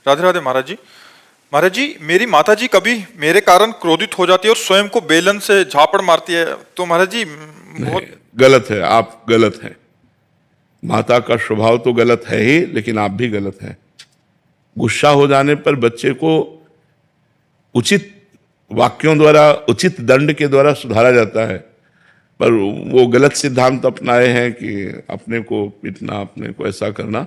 राधे राधे महाराज जी। महाराज जी, मेरी माता जी कभी मेरे कारण क्रोधित हो जाती है और स्वयं को बेलन से झापड़ मारती है, तो महाराज जी बहुत गलत है, आप गलत हैं। माता का स्वभाव तो गलत है ही, लेकिन आप भी गलत हैं। गुस्सा हो जाने पर बच्चे को उचित वाक्यों द्वारा, उचित दंड के द्वारा सुधारा जाता है, पर वो गलत सिद्धांत अपनाए हैं कि अपने को पीटना, अपने को ऐसा करना।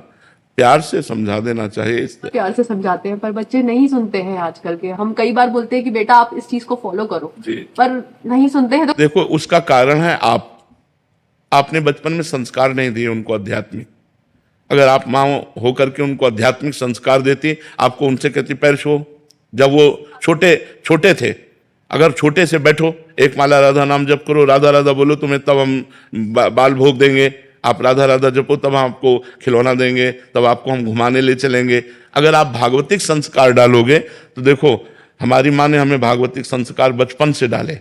प्यार से समझा देना चाहिए। प्यार से समझाते हैं पर बच्चे नहीं सुनते हैं आजकल के। हम कई बार बोलते हैं कि बेटा आप इस चीज को फॉलो करो, पर नहीं सुनते हैं। तो देखो, उसका कारण है आपने बचपन में संस्कार नहीं दिए उनको आध्यात्मिक। अगर आप माँ होकर के उनको आध्यात्मिक संस्कार देती, आपको उनसे कहती पैर छुओ, जब वो छोटे थे, अगर छोटे से बैठो, एक माला राधा नाम जप करो, राधा राधा बोलो, तुम्हें तब हम बाल भोग देंगे, आप राधा राधा जपो तब हम आपको खिलौना देंगे, तब आपको हम घुमाने ले चलेंगे। अगर आप भागवतिक संस्कार डालोगे तो देखो, हमारी माँ ने हमें भागवतिक संस्कार बचपन से डाले,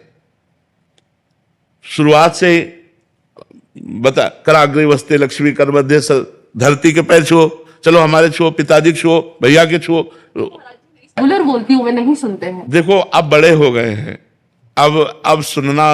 शुरुआत से ही बता, कराग्रे वस्ते लक्ष्मी कर मध्य धरती के पैर छुओ, चलो हमारे छुओ, पिताजी के छुओ, भैया के छुओ। रेगुलर बोलती हूँ, वे नहीं सुनते हैं। देखो, अब बड़े हो गए हैं, अब सुनना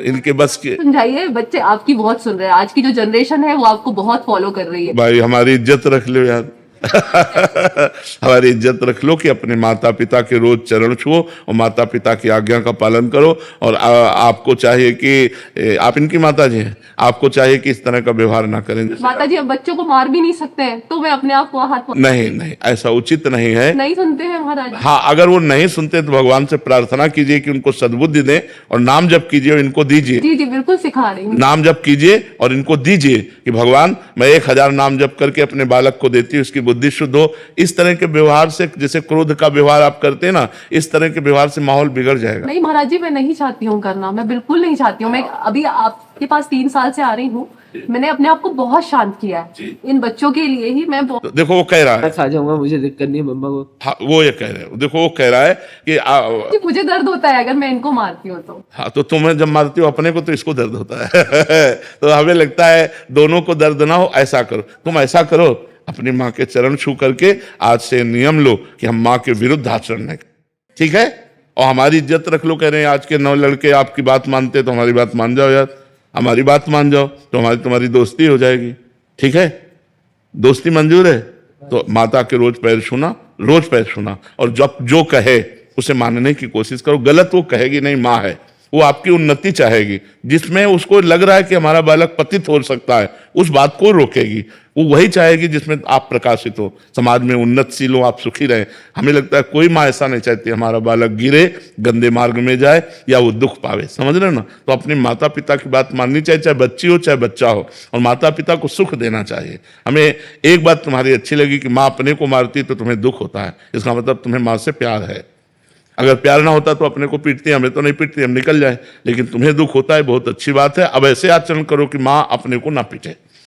इनके बस के। समझाइए, बच्चे आपकी बहुत सुन रहे हैं। आज की जो जनरेशन है वो आपको बहुत फॉलो कर रही है। भाई हमारी इज्जत रख लो यार। हमारी इज्जत रख लो कि अपने माता पिता के रोज चरण छुओ और माता पिता की आज्ञा का पालन करो। और आपको चाहिए कि आप इनकी माता जी हैं, आपको चाहिए कि इस तरह का व्यवहार ना करें। माता जी अब बच्चों को मार भी नहीं सकते हैं, तो मैं अपने आप को हाथ नहीं, ऐसा उचित नहीं है। नहीं सुनते हैं महाराज। हाँ, अगर वो नहीं सुनते तो भगवान से प्रार्थना कीजिए कि उनको सद्बुद्धि दें, और नाम जप कीजिए और इनको दीजिए। जी जी बिल्कुल सिखा रही हूँ। नाम जप कीजिए और इनको दीजिए कि भगवान मैं 1000 नाम जप करके अपने बालक को देती हूँ, उसकी बुद्धि शुद्ध हो। इस तरह के व्यवहार से, जैसे क्रोध का व्यवहार आप करते हैं ना, इस तरह के व्यवहार से माहौल बिगड़ जाएगा। नहीं महाराज जी, मैं नहीं चाहती हूँ करना, मैं बिल्कुल नहीं चाहती हूँ। मैं अभी आपके पास 3 साल से आ रही हूँ, मैंने अपने आप को बहुत शांत किया है इन बच्चों के लिए ही। मैं तो देखो, वो कह रहा है खा जाऊंगा, मुझे दिक्कत नहीं है मम्मा को। हाँ, वो ये कह रहे हैं। देखो, वो कह रहा है कि मुझे दर्द होता है अगर मैं इनको मारती हूँ तो। हाँ, तो तुम्हें जब मारती हो अपने को, तो इसको दर्द होता है। तो हमें लगता है दोनों को दर्द ना हो। ऐसा करो, तुम ऐसा करो, अपनी माँ के चरण छू करके आज से नियम लो कि हम माँ के विरुद्ध आचरण नहीं, ठीक है? और हमारी इज्जत रख लो। कह रहे हैं आज के 9 लड़के आपकी बात मानते, तो हमारी बात मान जाओ यार, हमारी बात मान जाओ, तो तुम्हारी दोस्ती हो जाएगी, ठीक है? दोस्ती मंजूर है तो माता के रोज पैर छूना, और जब जो कहे उसे मानने की कोशिश करो। गलत वो कहेगी नहीं, माँ है, वो आपकी उन्नति चाहेगी। जिसमें उसको लग रहा है कि हमारा बालक पतित हो सकता है, उस बात को रोकेगी। वो वही चाहेगी जिसमें आप प्रकाशित हो, समाज में उन्नतशील हो, आप सुखी रहें। हमें लगता है कोई माँ ऐसा नहीं चाहती हमारा बालक गिरे, गंदे मार्ग में जाए या वो दुख पावे, समझ रहे हो ना? तो अपने माता पिता की बात माननी चाहिए, चाहे बच्ची हो चाहे बच्चा हो, और माता पिता को सुख देना चाहिए। हमें एक बात तुम्हारी अच्छी लगी कि माँ अपने को मारती है तो तुम्हें दुख होता है, इसका मतलब तुम्हें माँ से प्यार है। अगर प्यार ना होता तो अपने को पीटती, हमें तो नहीं पीटती, हम निकल जाए, लेकिन तुम्हें दुख होता है, बहुत अच्छी बात है। अब ऐसे आचरण करो कि माँ अपने को ना पीटे।